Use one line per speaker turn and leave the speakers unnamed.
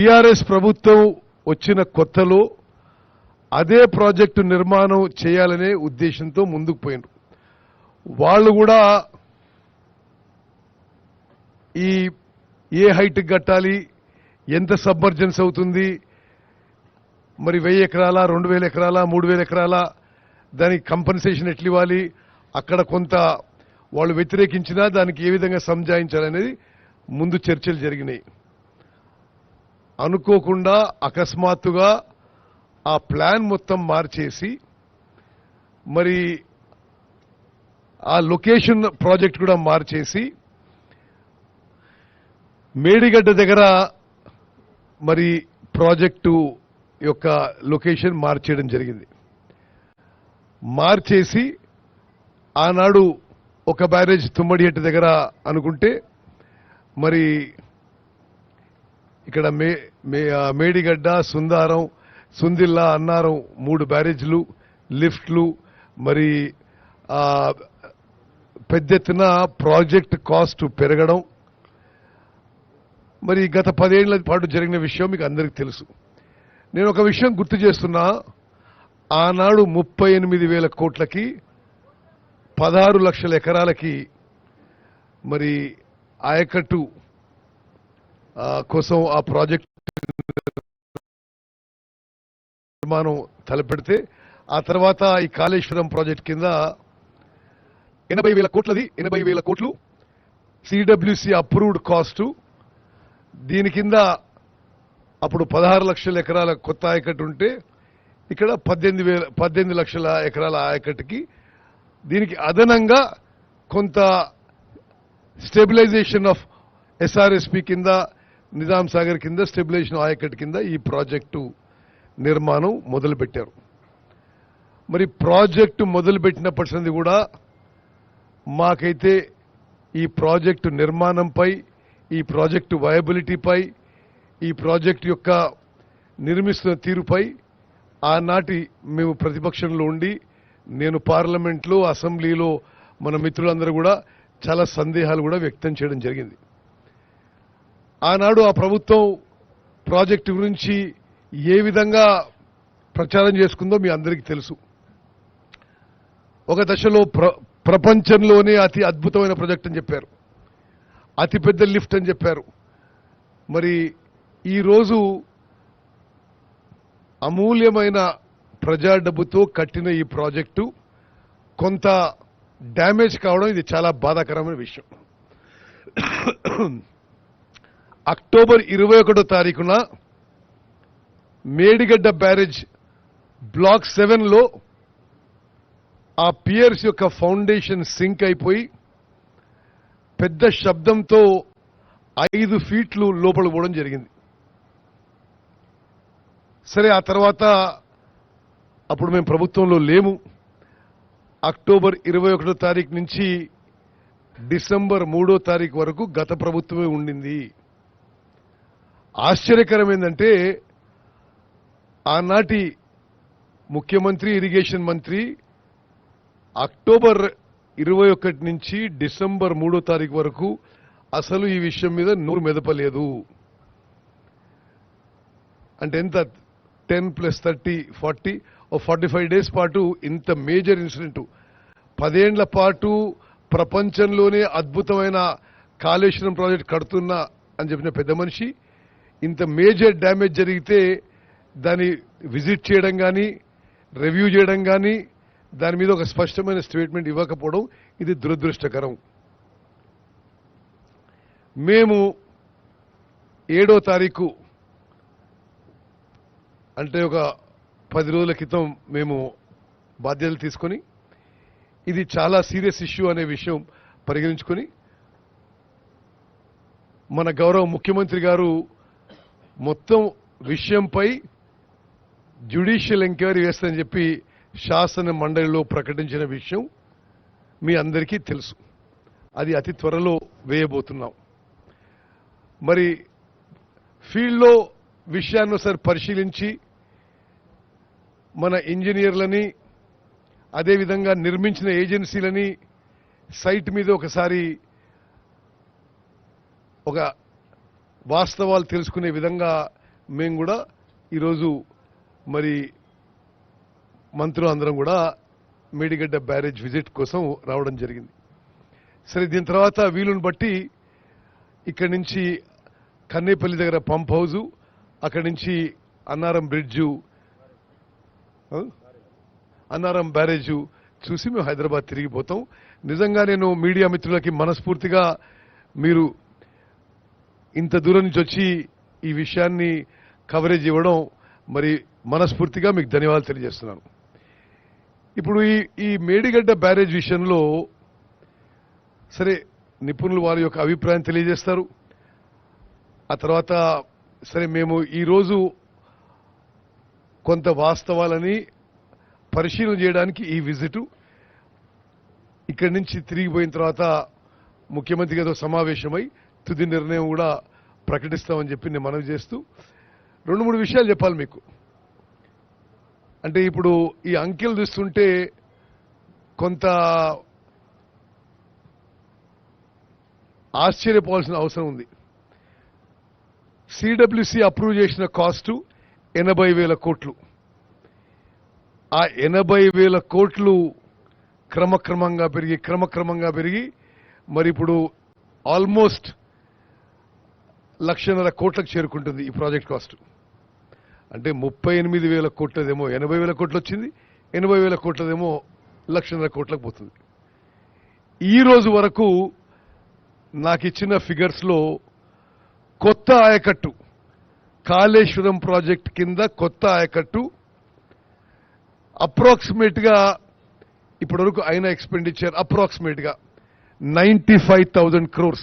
TRS ప్రభుత్వం వచ్చిన కొత్తలో అదే ప్రాజెక్టు నిర్మాణం చేయాలనే ఉద్దేశంతో ముందుకు పోయినారు. వాళ్ళు కూడా ఈ ఏ హైట్ కట్టాలి, ఎంత సబ్మర్జెన్స్ అవుతుంది, మరి 1000 ఎకరాల 2000 ఎకరాల 3000 ఎకరాల దానికి కంపెన్సేషన్ ఎట్లా ఇవ్వాలి, అక్కడ కొంత వాళ్ళు వ్యతిరేకించినా దానికి ఏ విధంగా సంజాయించాలనేది ముందు చర్చలు జరిగినాయి. అనుకోకుండా అకస్మాత్తుగా ఆ ప్లాన్ మొత్తం మార్చేసి మరి ఆ లొకేషన్ ప్రాజెక్ట్ కూడా మార్చేసి మేడిగడ్డ దగ్గర మరి ప్రాజెక్టు యొక్క లొకేషన్ మార్చేయడం జరిగింది. మార్చేసి ఆనాడు ఒక బ్యారేజ్ తుమ్మడిహెట్టు దగ్గర అనుకుంటే మరి ఇక్కడ మేడిగడ్డ, సుందారం, సుందిల్లా, అన్నారం 3 బ్యారేజ్లు, లిఫ్ట్లు, మరి పెద్ద ఎత్తున ప్రాజెక్ట్ కాస్ట్ పెరగడం మరి గత 10 ఏళ్ల పాటు జరిగిన విషయం మీకు అందరికీ తెలుసు. నేను ఒక విషయం గుర్తు చేస్తున్నా. ఆనాడు 38,000 కోట్లకి 16 లక్షల ఎకరాలకి మరి ఆయకట్టు కోసం ఆ ప్రాజెక్ట్ నిర్మాణం తలపెడితే ఆ తర్వాత ఈ కాళేశ్వరం ప్రాజెక్ట్ కింద 80,000 కోట్లది, 80,000 కోట్లు సిడబ్ల్యూసి అప్రూవ్డ్ కాస్టు. దీని కింద అప్పుడు 16 లక్షల ఎకరాల కొత్త ఆయకట్టు ఉంటే ఇక్కడ 18 లక్షల ఎకరాల ఆయకట్టుకి దీనికి అదనంగా కొంత స్టెబిలైజేషన్ ఆఫ్ ఎస్ఆర్ఎస్పి కింద, నిజాం సాగర్ కింద స్టెబిలైజేషన్ ఆయకట్టు కింద ఈ ప్రాజెక్టు నిర్మాణం మొదలుపెట్టారు. మరి ప్రాజెక్టు మొదలుపెట్టినప్పటి నుండి కూడా మాకైతే ఈ ప్రాజెక్టు నిర్మాణంపై, ఈ ప్రాజెక్టు వయబిలిటీపై, ఈ ప్రాజెక్టు యొక్క నిర్మిస్తున్న తీరుపై ఆనాటి మేము ప్రతిపక్షంలో ఉండి నేను పార్లమెంట్లో, అసెంబ్లీలో మన మిత్రులందరూ కూడా చాలా సందేహాలు కూడా వ్యక్తం చేయడం జరిగింది. ఆనాడు ఆ ప్రభుత్వం ప్రాజెక్టు గురించి ఏ విధంగా ప్రచారం చేసుకుందో మీ అందరికీ తెలుసు. ఒక దశలో ప్రపంచంలోనే అతి అద్భుతమైన ప్రాజెక్ట్ అని చెప్పారు, అతిపెద్ద లిఫ్ట్ అని చెప్పారు. మరి ఈరోజు అమూల్యమైన ప్రజా డబ్బుతో కట్టిన ఈ ప్రాజెక్టు కొంత డ్యామేజ్ కావడం ఇది చాలా బాధాకరమైన విషయం. అక్టోబర్ 21వ తారీఖున మేడిగడ్డ బ్యారేజ్ బ్లాక్ 7లో ఆ పియర్స్ యొక్క ఫౌండేషన్ సింక్ అయిపోయి పెద్ద శబ్దంతో 5 ఫీట్లు లోపల పోవడం జరిగింది. సరే, ఆ తర్వాత అప్పుడు మేము ప్రభుత్వంలో లేము. అక్టోబర్ 21వ తారీఖు నుంచి డిసెంబర్ 3వ తారీఖు వరకు గత ప్రభుత్వమే ఉండింది. ఆశ్చర్యకరం ఏంటంటే ఆనాటి ముఖ్యమంత్రి, ఇరిగేషన్ మంత్రి అక్టోబర్ 21 నుంచి డిసెంబర్ 3వ తారీఖు వరకు అసలు ఈ విషయం మీద నోరు మెదపలేదు. అంటే ఎంత 10 + 30 40 45 డేస్ పాటు ఇంత మేజర్ ఇన్సిడెంట్, 10 ఏళ్ల పాటు ప్రపంచంలోనే అద్భుతమైన కాళేశ్వరం ప్రాజెక్ట్ కడుతున్నా అని చెప్పిన పెద్ద మనిషి ఇంత మేజర్ డ్యామేజ్ జరిగితే దాన్ని విజిట్ చేయడం కానీ, రివ్యూ చేయడం కానీ, దాని మీద ఒక స్పష్టమైన స్టేట్మెంట్ ఇవ్వకపోవడం ఇది దురదృష్టకరం. మేము 7వ తారీఖు అంటే ఒక 10 రోజుల క్రితం మేము బాధ్యతలు తీసుకొని ఇది చాలా సీరియస్ ఇష్యూ అనే విషయం పరిగణించుకొని మన గౌరవ ముఖ్యమంత్రి గారు మొత్తం విషయంపై జ్యుడిషియల్ ఎంక్వైరీ వేస్తారని చెప్పి శాసన మండలిలో ప్రకటించిన విషయం మీ అందరికీ తెలుసు. అది అతి త్వరలో వేయబోతున్నాం. మరి ఫీల్డ్లో విషయాన్ని ఒకసారి పరిశీలించి మన ఇంజనీర్లని, అదేవిధంగా నిర్మించిన ఏజెన్సీలని సైట్ మీద ఒకసారి ఒక వాస్తవాలు తెలుసుకునే విధంగా మేము కూడా ఈరోజు మరి మంత్రులు అందరం కూడా మేడిగడ్డ బ్యారేజ్ విజిట్ కోసం రావడం జరిగింది. సరే, దీని తర్వాత వీలుని బట్టి ఇక్కడి నుంచి కన్నేపల్లి దగ్గర పంప్ హౌజు, అక్కడి నుంచి అన్నారం బ్రిడ్జు, అన్నారం బ్యారేజు చూసి మేము హైదరాబాద్ తిరిగిపోతాం. నిజంగా నేను మీడియా మిత్రులకి మనస్ఫూర్తిగా మీరు ఇంత దూరం నుంచి వచ్చి ఈ విషయాన్ని కవరేజ్ ఇవ్వడం మరి మనస్ఫూర్తిగా మీకు ధన్యవాదాలు తెలియజేస్తున్నాను. ఇప్పుడు ఈ మేడిగడ్డ బ్యారేజ్ విషయంలో సరే నిపుణులు వారి యొక్క అభిప్రాయం తెలియజేస్తారు. ఆ తర్వాత సరే మేము ఈరోజు కొంత వాస్తవాలని పరిశీలన చేయడానికి ఈ విజిటు, ఇక్కడి నుంచి తిరిగిపోయిన తర్వాత ముఖ్యమంత్రి గారితో సమావేశమై తుది నిర్ణయం కూడా ప్రకటిస్తామని చెప్పి నేను మనవి చేస్తూ 2-3 విషయాలు చెప్పాలి మీకు. అంటే ఇప్పుడు ఈ అంకెలు చూస్తుంటే కొంత ఆశ్చర్యపోవాల్సిన అవసరం ఉంది. సిడబ్ల్యూసి అప్రూవ్ చేసిన కాస్టు 80,000 కోట్లు. ఆ 80,000 కోట్లు క్రమక్రమంగా పెరిగి మరి ఇప్పుడు ఆల్మోస్ట్ 1,50,000 కోట్లకు చేరుకుంటుంది ఈ ప్రాజెక్ట్ కాస్ట్. అంటే 38,000 కోట్లదేమో 80,000 కోట్లు వచ్చింది, 80,000 కోట్లదేమో 1,50,000 కోట్లకు పోతుంది. ఈ రోజు వరకు నాకు ఇచ్చిన ఫిగర్స్ లో కొత్త ఆయకట్టు, కాళేశ్వరం ప్రాజెక్ట్ కింద కొత్త ఆయకట్టు అప్రాక్సిమేట్ గా ఇప్పటి వరకు అయిన ఎక్స్పెండిచర్ అప్రాక్సిమేట్ గా 95,000 crores.